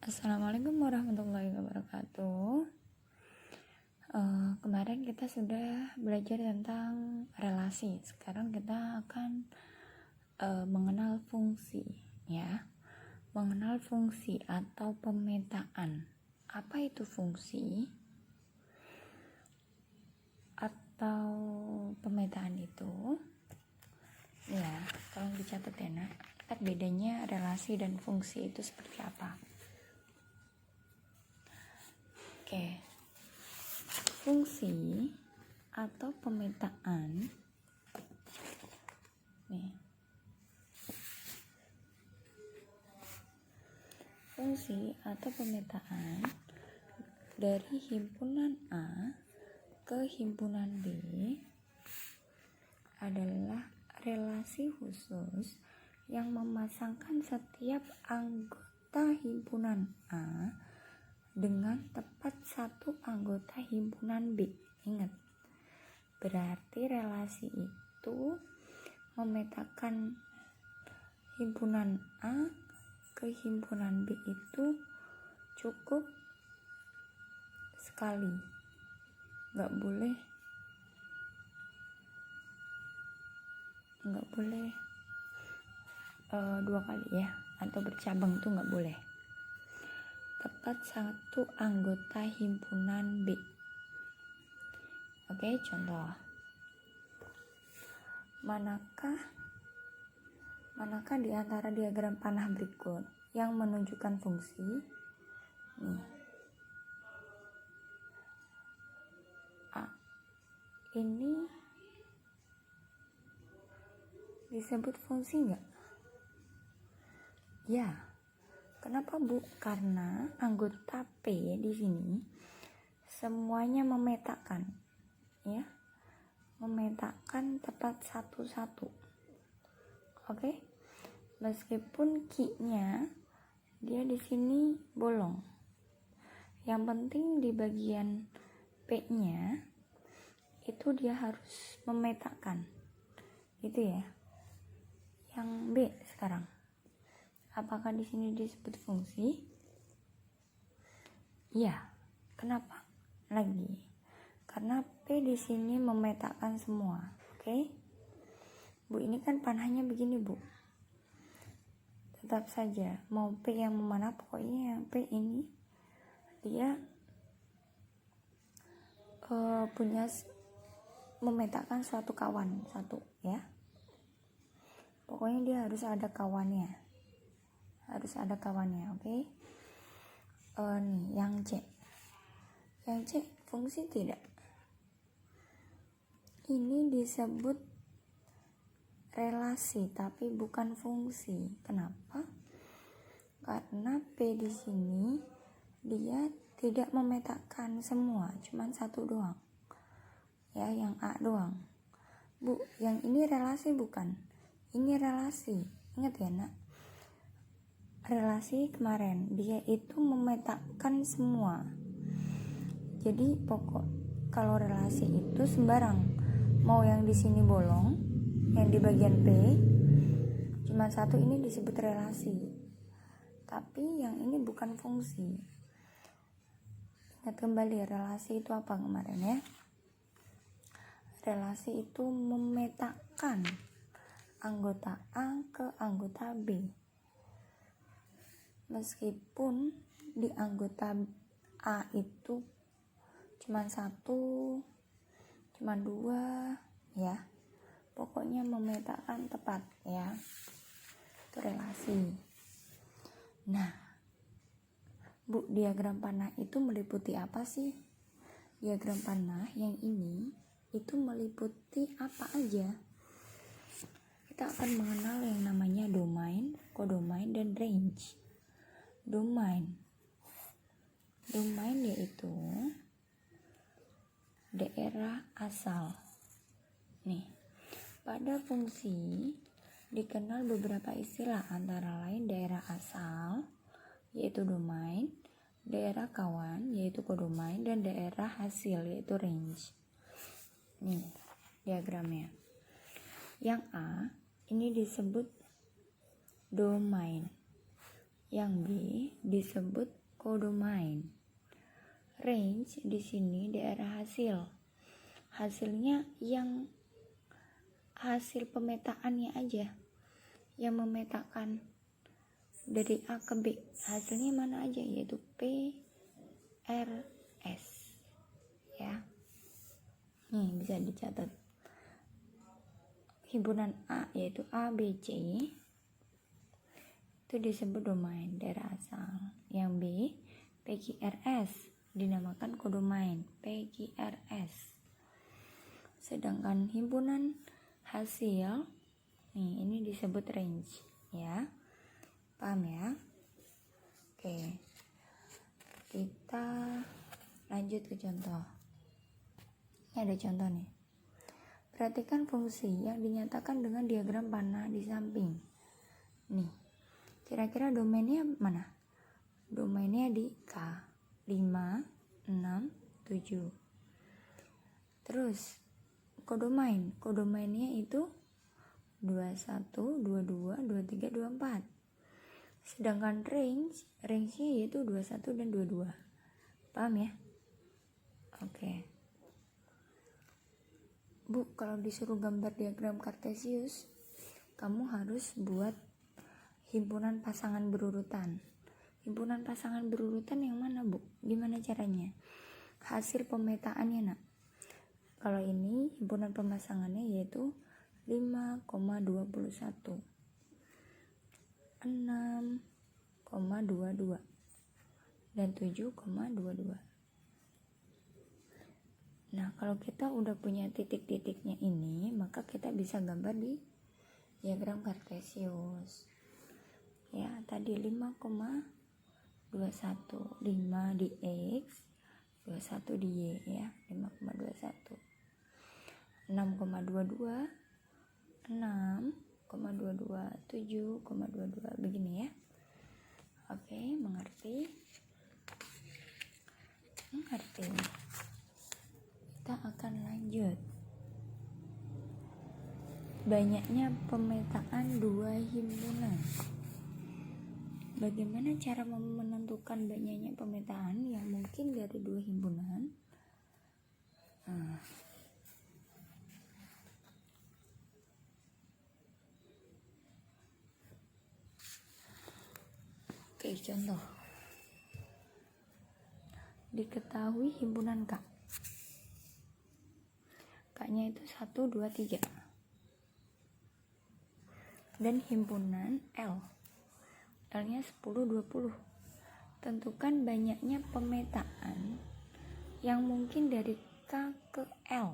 Assalamualaikum warahmatullahi wabarakatuh. Kemarin kita sudah belajar tentang relasi. Sekarang kita akan mengenal fungsi, ya. Mengenal fungsi atau pemetaan. Apa itu fungsi atau pemetaan itu? Ya, tolong dicatat ya, Nak. Lihat bedanya relasi dan fungsi itu seperti apa. Oke. Fungsi atau pemetaan nih. Fungsi atau pemetaan dari himpunan A ke himpunan B adalah relasi khusus yang memasangkan setiap anggota himpunan A dengan tepat satu anggota himpunan B. Ingat, berarti relasi itu memetakan himpunan A ke himpunan B itu cukup sekali, nggak boleh dua kali ya, atau bercabang tuh nggak boleh. Tepat satu anggota himpunan B. Oke, contoh. Manakah di antara diagram panah berikut yang menunjukkan fungsi? Nih. A. Ini disebut fungsi nggak? Ya. Kenapa, Bu? Karena anggota P di sini semuanya memetakan, ya, memetakan tepat satu-satu. Oke, meskipun Q-nya dia di sini bolong, yang penting di bagian P-nya itu dia harus memetakan, gitu ya. Yang B sekarang. Apakah di sini disebut fungsi? Iya. Kenapa? Lagi. Karena P di sini memetakan semua. Oke? Bu, ini kan panahnya begini, Bu. Tetap saja, mau P yang mana, pokoknya yang P ini dia punya memetakan suatu kawan, satu, ya. Pokoknya dia harus ada kawannya. Oke? Nih, yang C fungsi tidak? Ini disebut relasi tapi bukan fungsi. Kenapa? Karena P di sini dia tidak memetakan semua, cuman satu doang. Ya, yang A doang. Bu, yang ini relasi bukan? Ini relasi. Ingat ya, Nak? Relasi kemarin dia itu memetakan semua. Jadi kalau relasi itu sembarang, mau yang di sini bolong, yang di bagian P cuma satu, ini disebut relasi. Tapi yang ini bukan fungsi. Ingat kembali, relasi itu apa kemarin ya? Relasi itu memetakan anggota A ke anggota B. Meskipun di anggota A itu cuma satu, cuma dua, ya. Pokoknya memetakan tepat, ya. Itu relasi. Nah, Bu, diagram panah itu meliputi apa sih? Diagram panah yang ini itu meliputi apa aja? Kita akan mengenal yang namanya domain, kodomain, dan range. Domain yaitu daerah asal. Nih, pada fungsi dikenal beberapa istilah, antara lain daerah asal yaitu domain, daerah kawan yaitu kodomain, dan daerah hasil yaitu range. Nih diagramnya. Yang A ini disebut domain. Yang B disebut codomain. Range di sini daerah hasil. Hasilnya yang hasil pemetaannya aja, yang memetakan dari A ke B, hasilnya mana aja, yaitu P, R, S. Ya. Nih bisa dicatat. Himpunan A yaitu A, B, C itu disebut domain daerah asal. Yang B, PQRS dinamakan kodomain PQRS. Sedangkan himpunan hasil nih ini disebut range, ya. Paham ya? Oke. Kita lanjut ke contoh. Ini ada contoh nih. Perhatikan fungsi yang dinyatakan dengan diagram panah di samping. Nih. Kira-kira domainnya mana? Domainnya di K 5, 6, 7. Terus kodomainnya itu 21, 22, 23, 24. Sedangkan range-nya yaitu 21 dan 22. Paham ya? Oke. Bu, kalau disuruh gambar diagram kartesius, kamu harus buat himpunan pasangan berurutan. Himpunan pasangan berurutan yang mana, Bu? Gimana caranya? Hasil pemetaannya, Nak. Kalau ini himpunan pemasangannya yaitu 5,21, 6,22 dan 7,22. Nah, kalau kita udah punya titik-titiknya ini, maka kita bisa gambar di diagram kartesius. Ya, tadi 5,21, 5 di X, 21 di Y, ya, 5,21. 6,22, 6,22, 7,22, begini ya. Oke, mengerti? Kita akan lanjut. Banyaknya pemetaan dua himpunan. Bagaimana cara menentukan banyaknya pemetaan yang mungkin dari dua himpunan? Oke, contoh. Diketahui himpunan K. K-nya itu 1, 2, 3. Dan himpunan L. L-nya 10, 20. Tentukan banyaknya pemetaan yang mungkin dari K ke L.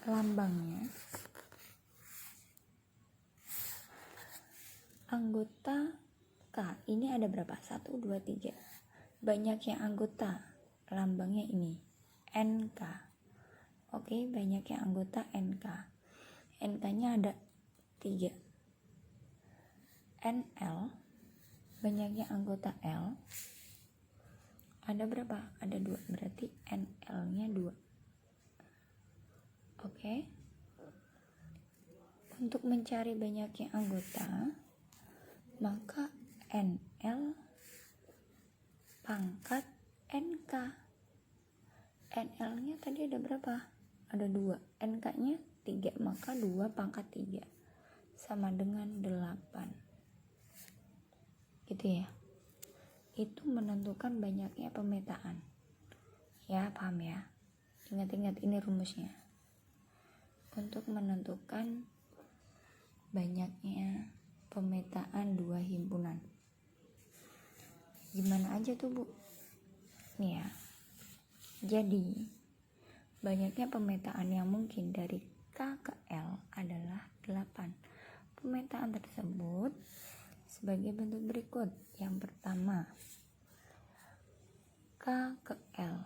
Lambangnya anggota K ini ada berapa? 1, 2, 3. Banyaknya anggota, lambangnya ini NK. Oke, banyaknya anggota NK. NK-nya ada 3. NL, banyaknya anggota L ada berapa? Ada 2, berarti NL-nya 2. Oke. Untuk mencari banyaknya anggota, maka NL pangkat NK. NL-nya tadi ada berapa? Ada 2. NK-nya 3, maka 2 pangkat 3 sama dengan 8. Gitu ya. Itu menentukan banyaknya pemetaan. Ya, paham ya? Ingat-ingat ini rumusnya. Untuk menentukan banyaknya pemetaan dua himpunan. Gimana aja tuh, Bu? Nih ya. Jadi, banyaknya pemetaan yang mungkin dari K ke L adalah 8. Pemetaan tersebut sebagai bentuk berikut. Yang pertama, K ke L.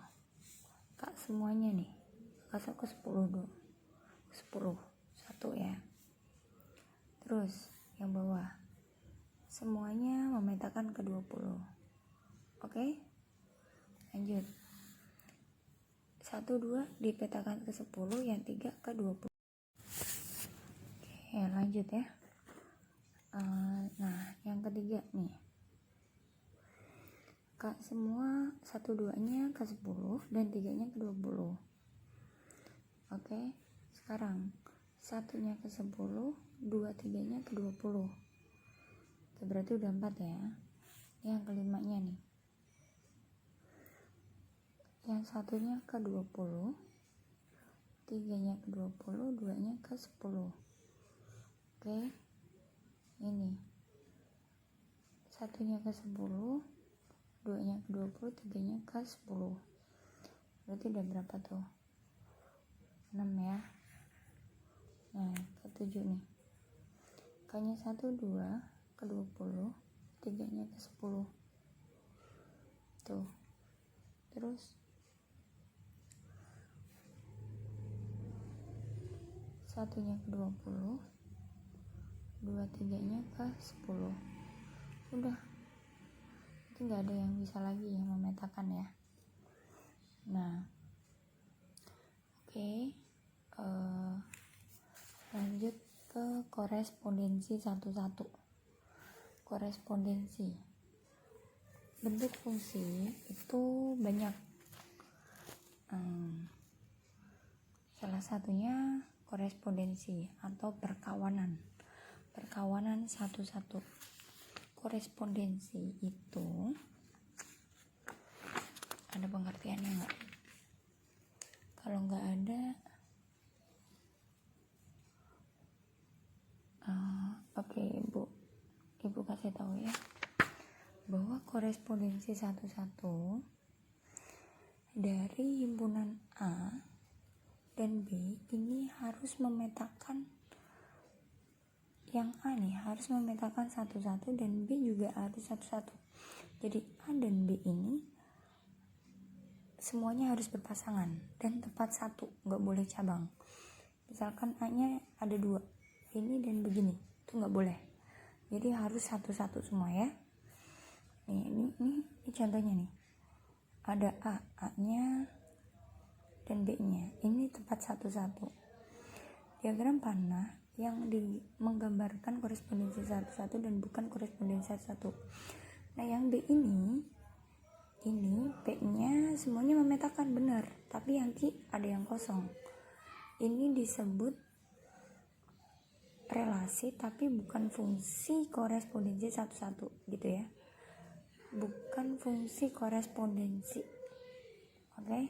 K semuanya nih. Kasih ke 10 dulu. 10. 1 ya. Terus yang bawah. Semuanya memetakan ke 20. Oke? Lanjut. 1, 2 dipetakan ke 10, yang 3 ke 20. Oke, lanjut ya. Nah yang ketiga nih, semua 1-2-nya ke 10 dan 3-nya ke 20. Oke, sekarang 1-nya ke 10, 2-3-nya ke 20. Oke, berarti udah 4 ya. Yang kelimanya nih, yang 1-nya ke 20, 3-nya ke 20, 2-nya ke 10. Oke, ini 1-nya ke 10, 2-nya ke 20, 3-nya ke 10. Berarti udah berapa tuh? 6 ya. Nah, ke 7 nih, K-nya 1, 2 ke 20, 3-nya ke 10 tuh. Terus 1-nya ke 20, 2, 3-nya ke 10. Udah, itu gak ada yang bisa lagi ya memetakan ya. Nah oke, lanjut ke korespondensi satu-satu. Korespondensi bentuk fungsi itu banyak. Salah satunya korespondensi atau perkawanan satu-satu. Korespondensi itu ada pengertiannya nggak? Kalau nggak ada, oke, ibu kasih tahu ya, bahwa korespondensi satu-satu dari himpunan A dan B ini harus memetakan, yang A nih harus memetakan satu-satu dan B juga harus satu-satu. Jadi A dan B ini semuanya harus berpasangan dan tepat satu, nggak boleh cabang. Misalkan A-nya ada 2, ini dan begini, itu nggak boleh. Jadi harus satu-satu semua ya. Ini contohnya nih, ada A-nya dan B-nya, ini tepat satu-satu. Diagram panah yang menggambarkan korespondensi satu-satu dan bukan korespondensi satu-satu. Nah yang B ini P-nya semuanya memetakan benar, tapi yang Q ada yang kosong. Ini disebut relasi tapi bukan fungsi korespondensi satu-satu gitu ya. Bukan fungsi korespondensi. Oke?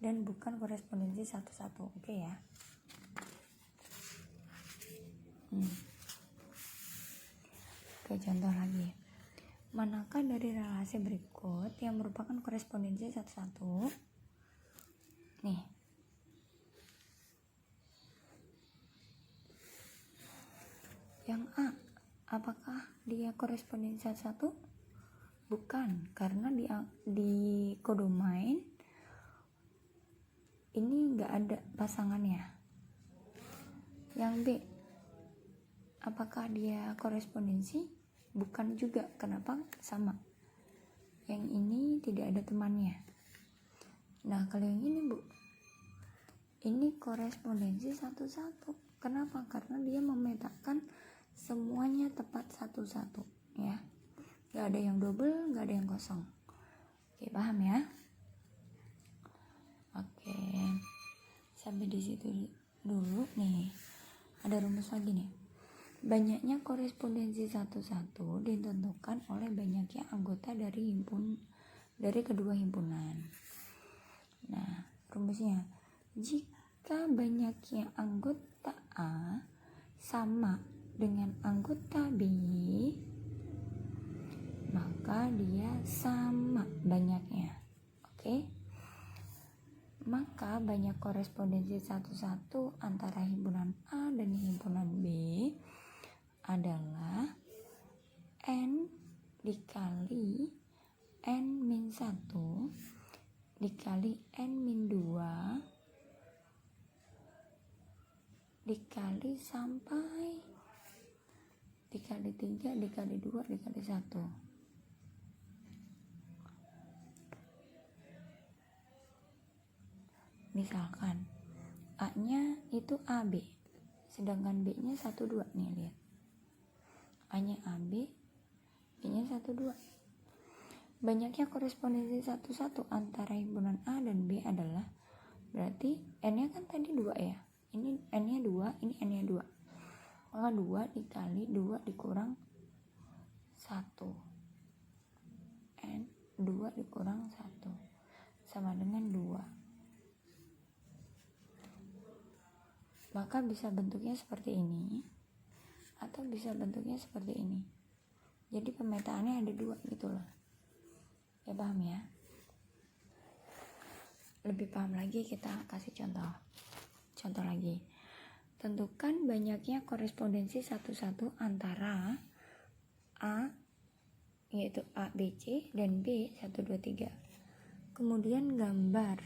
Dan bukan korespondensi satu-satu. Oke ya. Oke, contoh lagi. Manakah dari relasi berikut yang merupakan korespondensi satu-satu? Nih. Yang A, apakah dia korespondensi satu-satu? Bukan, karena di kodomain ini nggak ada pasangannya. Yang B, apakah dia korespondensi? Bukan juga. Kenapa? Sama. Yang ini tidak ada temannya. Nah kalau yang ini Bu, ini korespondensi satu-satu. Kenapa? Karena dia memetakan semuanya tepat satu-satu ya. Gak ada yang double, gak ada yang kosong. Oke, paham ya? Oke, sampai di situ dulu nih. Ada rumus lagi nih. Banyaknya korespondensi satu-satu ditentukan oleh banyaknya anggota dari kedua himpunan. Nah, rumusnya, jika banyaknya anggota A sama dengan anggota B, maka dia sama banyaknya. Oke? Maka banyak korespondensi satu-satu antara himpunan A dan himpunan B adalah N dikali N-1 dikali N-2 dikali sampai dikali 3 dikali 2 dikali 1. Misalkan A-nya itu AB, sedangkan B-nya 1, 2 nih, lihat. A-nya AB, B-nya 1, 2. Banyaknya korespondensi 1-1 antara himpunan A dan B adalah, berarti N-nya kan tadi 2 ya. Ini N-nya 2, ini N-nya 2. Maka 2 dikali 2 dikurang 1. N 2 dikurang 1 sama dengan 2. Maka bisa bentuknya seperti ini atau bisa bentuknya seperti ini. Jadi pemetaannya ada 2 gitu loh. Ya paham ya? Lebih paham lagi kita kasih contoh. Contoh lagi. Tentukan banyaknya korespondensi 1-1 antara A, yaitu A, B, C, dan B, 1, 2, 3. Kemudian gambar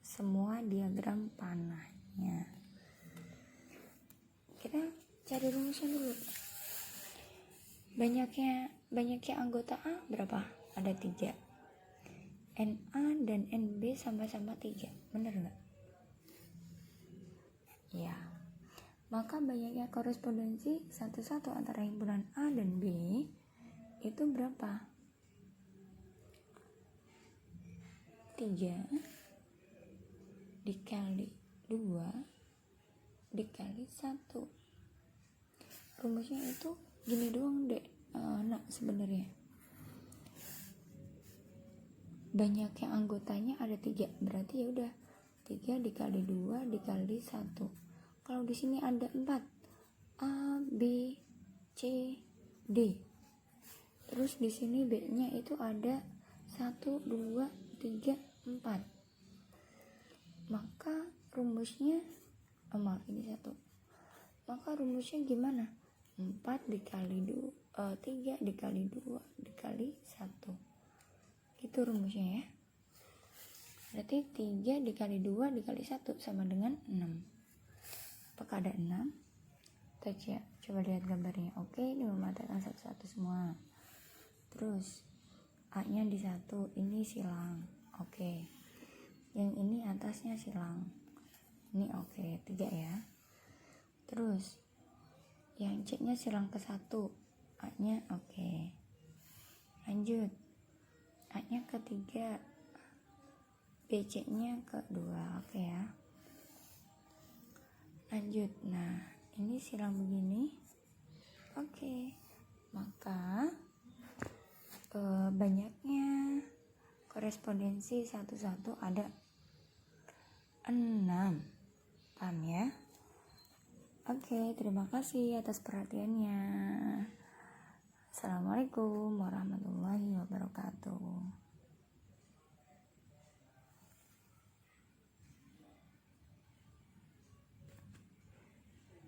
semua diagram panahnya. Kita cari rumusnya dulu. Banyaknya anggota A berapa? Ada 3. NA dan NB sama-sama 3. Bener gak? Ya. Maka banyaknya korespondensi 1-1 antara himpunan A dan B itu berapa? 3 dikali 2 dikali 1. Rumusnya itu gini doang deh, sebenarnya. Banyaknya anggotanya ada 3, berarti ya udah 3 dikali 2 dikali 1. Kalau di sini ada 4, A, B, C, D. Terus di sini B-nya itu ada 1, 2, 3, 4. Maka rumusnya ini 1. Maka rumusnya gimana? 4 dikali 2, 3 dikali 2 dikali 1. Gitu rumusnya ya. Berarti 3 dikali 2 dikali 1 sama dengan 6. Apakah ada 6? Kita coba lihat gambarnya. Oke, ini mematakan satu-satu semua. Terus A-nya di 1, ini silang. Oke. Yang ini atasnya silang. Ini oke, 3 ya. Terus yang C-nya silang ke 1, A-nya oke. Lanjut. A-nya ke 3, BC-nya ke 2, oke ya. Lanjut. Nah, ini silang begini. Oke. Maka banyaknya korespondensi 1-1 ada 6. Paham ya? Oke, terima kasih atas perhatiannya. Assalamualaikum warahmatullahi wabarakatuh.